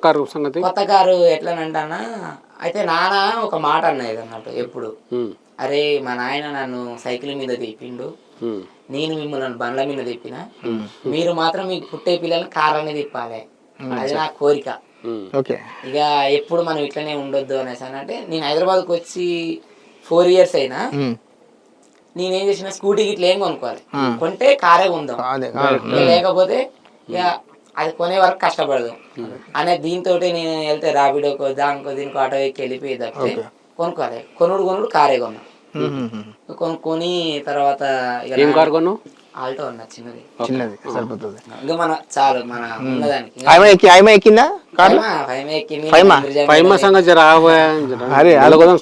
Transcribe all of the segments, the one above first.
Car సంగతి కొత్త car ఎట్లనంటానా అయితే నాన్న ఒక మాట అన్నది అన్నట్టు ఎప్పుడు, అరే మా నాయన నన్ను సైకిల్ మీద తిప్పిండు, నేను మిమ్మల్ని బండ్ల మీద తిప్పిన, మీరు మాత్రం మీకు పుట్టే పిల్లల్ని కార్లనే తిప్పాలి, అది నా కోరిక. ఇక ఎప్పుడు మనం ఇట్లనే ఉండొద్దు అనేసి అంటే నేను హైదరాబాద్కి వచ్చి 4 years అయినా నేనేం చేసిన స్కూటీకి ఇట్లా ఏం కొనుక్కోవాలి, కొంటే కారే కొందాం, లేకపోతే ఇక అది కొనే వరకు కష్టపడదు అనే దీంతో నేను వెళ్తే ర్యాపిడోకో దానికో దీనికో ఆటో ఎక్కి వెళ్ళిపోయి తప్పితే కొనుక్కోవాలి, కొనుడు కారే కొన్నా. కొనుక్కొని తర్వాత ఆల్టో అన్న చిన్నది సరిపోతుంది ఇంకా మన చాలు మన ఉన్నదానికి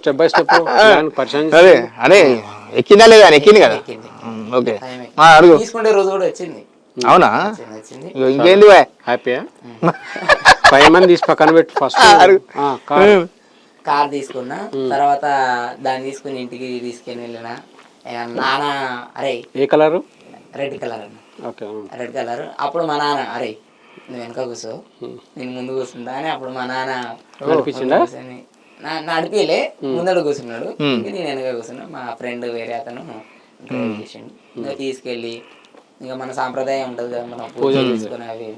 స్టెప్ బై స్టెప్ అరే ఎక్కిందా లేదా ఎక్కింది కదా. తీసుకుంటే రోజు కూడా వచ్చింది. అవునా? ఇంకేంది హ్యాపీయా? 5 మంది తీసి పక్కన పెట్టి ఫస్ట్ కార్ తీసుకున్నా. తర్వాత దాన్ని తీసుకుని ఇంటికి తీసుకుని వెళ్ళిన. నాన్న అరే ఏ కలరు? రెడ్ కలర్ అన్న. Red colour. అప్పుడు మా నాన్న అరే నువ్వు వెనక కూర్చో నేను ముందు కూర్చుంటా అని అప్పుడు మా నాన్న నడిపిలే ముందడు కూర్చున్నాడు, నేను వెనక కూర్చున్నా. మా ఫ్రెండ్ వేరే అతను డ్రైవ్ చేసిండు. ఇంకా తీసుకెళ్ళి ఇంకా మన సాంప్రదాయం ఉంటుంది కదా, మనం పూజలు తీసుకుని అవి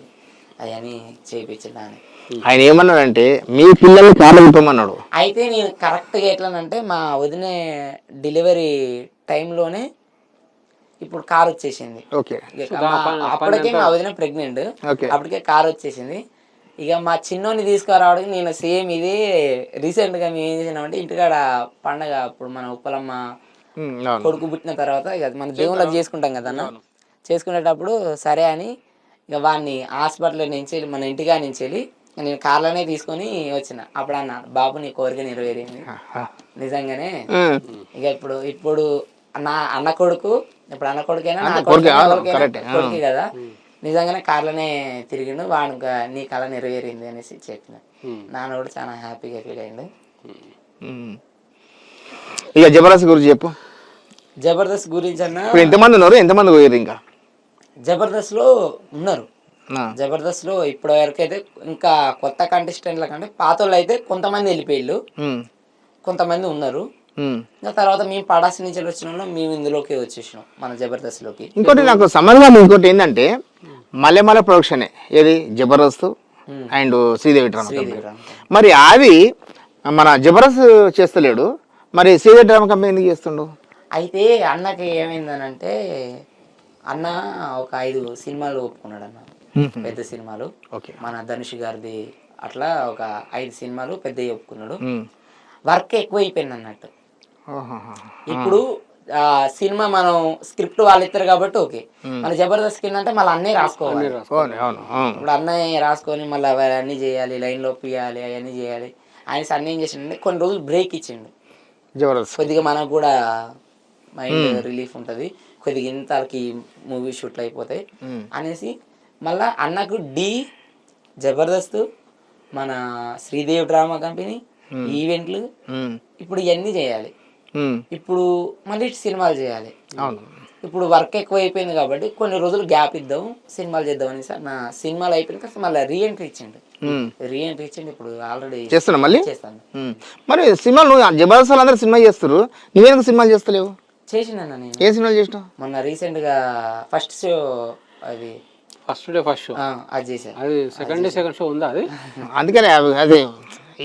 అవన్నీ చేయించిండు. ఆయన ఏమన్నాడంటే మీ పిల్లల్ని కార్లో తిప్పమన్నాడు. అయితే నేను కరెక్ట్గా ఎట్లానంటే మా వదిన డెలివరీ టైంలోనే ఇప్పుడు కార్ వచ్చేసింది. అప్పటికే మా వదిన ప్రెగ్నెంట్, అప్పటికే కార్ వచ్చేసింది. ఇక మా చిన్నోని తీసుకురావడానికి నేను సేమ్ ఇది రీసెంట్గా మేము ఏం చేసినామంటే ఇంటికాడ పండగ అప్పుడు మన ఉప్పలమ్మ కొడుకు పుట్టిన తర్వాత ఇక మన దేవుళ్ళకి చేసుకుంటాం కదా అన్న, చేసుకునేటప్పుడు సరే అని ఇక వాడిని హాస్పిటల్ నుంచి వెళ్ళి మన ఇంటిగా నుంచి వెళ్ళి నేను కార్లోనే తీసుకొని వచ్చిన. అప్పుడు అన్న బాబు నీ కోరిక నెరవేరింది నిజంగానే. ఇక ఇప్పుడు నా అన్న కొడుకు, ఇప్పుడు అన్న కొడుకైనా నా కొడుకు కదా, నిజంగానే కార్లోనే తిరిగిండు, వాడు నీ కళ నెరవేరింది అనేసి చెప్పిన. నాన్న కూడా చాలా హ్యాపీగా ఫీల్ అయ్యిండు. ఇక జబర్దస్త్ గురించి చెప్పు. జబర్దస్త్ గురించి అన్న ఎంతమంది ఉన్నారు, ఎంతమంది పోయారు? ఇంకా జబర్దస్త్ లో ఉన్నారు. జబర్దస్త్ లో ఇప్పటి వరకు అయితే ఇంకా కొత్త కంటెస్టెంట్ల కంటే పాత వాళ్ళు అయితే కొంతమంది వెళ్ళిపోయిళ్ళు, కొంతమంది ఉన్నారు. ఇంకా తర్వాత మేము పడాసి నుంచి వచ్చిన మేము ఇందులోకి వచ్చేసినాం మన జబర్దస్త్ లోకి. ఇంకోటి నాకు సంబంధం ఇంకోటి ఏంటంటే మల్లెమల్ల ప్రొడక్షన్ ఏది జబర్దస్త్ అండ్ శ్రీదేవి డ్రామా. మరి అది మన జబర్దస్త్ చేస్తలేడు, మరి శ్రీదేవి డ్రామా కంపెనీ ఎందుకు చేస్తుండు? అయితే అన్నకి ఏమైందనంటే అన్న ఒక 5 సినిమాలు ఒప్పుకున్నాడు అన్న, పెద్ద సినిమాలు. మన ధనుష్ గారిది అట్లా ఒక 5 సినిమాలు పెద్దవి ఒప్పుకున్నాడు. వర్క్ ఎక్కువ అయిపోయింది అన్నట్టు. ఇప్పుడు సినిమా మనం స్క్రిప్ట్ వాళ్ళు ఇస్తారు కాబట్టి ఓకే, మన జబర్దస్త్ ఏంటంటే మళ్ళీ అన్నీ రాసుకోవాలి. ఇప్పుడు అన్నయ్య రాసుకొని మళ్ళీ అవన్నీ చేయాలి, లైన్ లో పియాలి, అవన్నీ చేయాలి. ఆయన అన్నీ ఏం చేసిండే కొన్ని రోజులు బ్రేక్ ఇచ్చిండు, కొద్దిగా మనకు కూడా మైండ్ రిలీఫ్ ఉంటుంది, కొద్దిగా ఇంతకి మూవీ షూట్లు అయిపోతాయి అనేసి మళ్ళా అన్నకు జబర్దస్త్, మన శ్రీదేవి డ్రామా కంపెనీ, ఈవెంట్లు, ఇప్పుడు ఇవన్నీ చేయాలి. ఇప్పుడు మళ్ళీ సినిమాలు చేయాలి. ఇప్పుడు వర్క్ ఎక్కువ అయిపోయింది కాబట్టి కొన్ని రోజులు గ్యాప్ ఇద్దాం, సినిమాలు చేద్దాం అనేసి నా సినిమాలు అయిపోయిన మళ్ళీ రీఎంట్రీ ఇచ్చిండు. ఇప్పుడు ఆల్రెడీ చేస్తున్నా మళ్ళీ చేస్తాను. మరి సినిమాలు జబర్దస్త్ అందరూ సినిమా చేస్తారు, నువ్వేందుకు సినిమాలు చేస్తలేవు? చేసిన నేను. ఏ సినిమాలు చేసినావు? మొన్న రీసెంట్ గా ఫస్ట్ షో అది ఫస్ట్ డే ఫస్ట్ షో అది చేశాను. అది సెకండ్ డే సెకండ్ షో ఉందా అది? అందుకనే అదే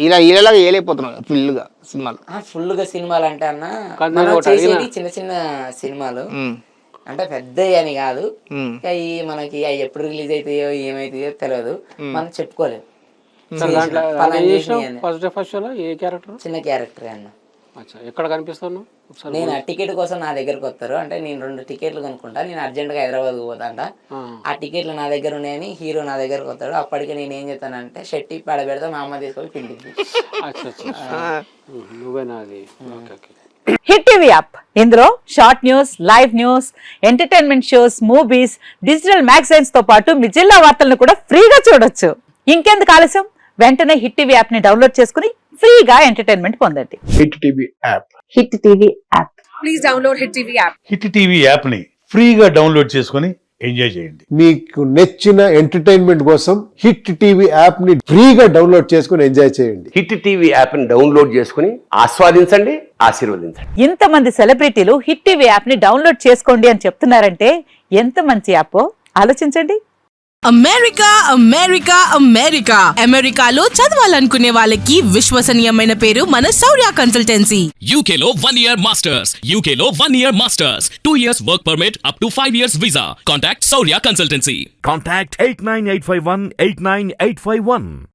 ఈలాగా ఏలైపోతున్నావు ఫుల్గా సినిమాలు. ఫుల్గా సినిమాలు అంటే అన్న చేసేది చిన్న చిన్న సినిమాలు, అంటే పెద్ద అని కాదు. అవి మనకి అవి ఎప్పుడు రిలీజ్ అవుతాయో ఏమైతాయో తెలియదు, మనం చెప్పుకోలేము. చిన్న క్యారెక్టర్ అన్న. ఎక్కడ కనిపిస్తాను? నేను ఆ టికెట్ కోసం నా దగ్గరకు వస్తారు, అంటే నేను 2 టికెట్లు కొనుక్కుంటా, నేను అర్జెంట్గా హైదరాబాద్ పోతాంట, ఆ టికెట్లు నా దగ్గర ఉన్నాయని హీరో నా దగ్గరకు వస్తాడు. అప్పటికి నేను ఏం చేస్తానంటే షర్ట్ పడ పెడతా, మా అమ్మ తీసుకొని పిండిద్ది. హిట్ టీవీ యాప్, ఇందులో short news, live news, entertainment shows, movies, digital magazines తో పాటు మీ జిల్లా వార్తలను కూడా ఫ్రీగా చూడొచ్చు. ఇంకెందుకు ఆలస్యం, వెంటనే హిట్ టీవీ యాప్ ని డౌన్లోడ్ చేసుకుని ఫ్రీగా ఎంటర్టైన్మెంట్ పొందండి. Hit TV app. Hit TV app. Please download hit TV app. Hit TV app ని ఫ్రీగా డౌన్లోడ్ చేసుకుని ఎంజాయ్ చేయండి. మీకు నచ్చిన ఎంటర్టైన్మెంట్ కోసం హిట్ టీవీ యాప్ ని ఫ్రీగా డౌన్లోడ్ చేసుకుని ఎంజాయ్ చేయండి. హిట్ టీవీ యాప్ని డౌన్లోడ్ చేసుకుని ఆస్వాదించండి, ఆశీర్వదించండి. ఇంతమంది సెలబ్రిటీలు హిట్ టీవీ యాప్ ని డౌన్లోడ్ చేసుకోండి అని చెప్తున్నారంటే ఎంత మంచి యాప్ ఆలోచించండి. అమెరికా అమెరికా అమెరికా అమెరికాలో చదవాలనుకునే వాళ్ళకి విశ్వసనీయమైన పేరు మన శౌర్య కన్సల్టెన్సీ. UK లో 1 year masters, UK లో 1 year masters, 2 years work permit up to 5 years visa. Contact Saurya Consultancy. Contact 89851 89851.